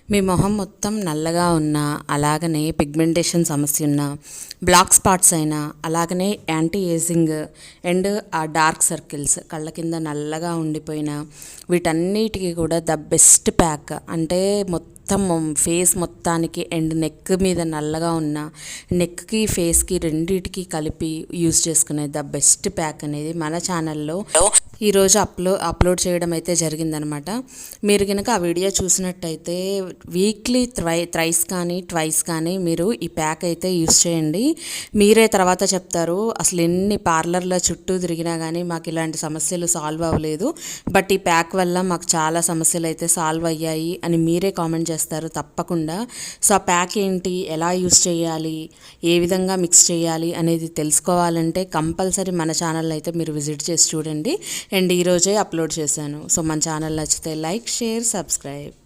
మీ మొహం మొత్తం నల్లగా ఉన్నా, అలాగనే పిగ్మెంటేషన్ సమస్య ఉన్నా, బ్లాక్ స్పాట్స్ అయినా, అలాగనే యాంటీ ఏజింగ్ అండ్ ఆ డార్క్ సర్కిల్స్ కళ్ళ కింద నల్లగా ఉండిపోయినా, వీటన్నిటికీ కూడా ద బెస్ట్ ప్యాక్ అంటే మొత్తం ఫేస్ మొత్తానికి అండ్ నెక్ మీద నల్లగా ఉన్న నెక్కి ఫేస్కి రెండిటికి కలిపి యూజ్ చేసుకునే ద బెస్ట్ ప్యాక్ అనేది మన ఛానల్లో ఈరోజు అప్లోడ్ చేయడం అయితే జరిగిందనమాట. మీరు కనుక ఆ వీడియో చూసినట్టయితే వీక్లీ థ్రైస్ కానీ ట్వైస్ కానీ మీరు ఈ ప్యాక్ అయితే యూస్ చేయండి. మీరే తర్వాత చెప్తారు అసలు ఎన్ని పార్లర్ల చుట్టూ తిరిగినా కానీ మాకు ఇలాంటి సమస్యలు సాల్వ్ అవ్వలేదు, బట్ ఈ ప్యాక్ వల్ల మాకు చాలా సమస్యలు అయితే సాల్వ్ అయ్యాయి అని మీరే కామెంట్ చేస్తారు తప్పకుండా. సో ఆ ప్యాక్ ఏంటి, ఎలా యూస్ చేయాలి, ఏ విధంగా మిక్స్ చేయాలి అనేది తెలుసుకోవాలంటే కంపల్సరీ మన ఛానల్ అయితే మీరు విజిట్ చేసి చూడండి. అండ్ ఈరోజే అప్లోడ్ చేశాను. సో మన ఛానల్ నచ్చితే లైక్, షేర్, సబ్స్క్రైబ్.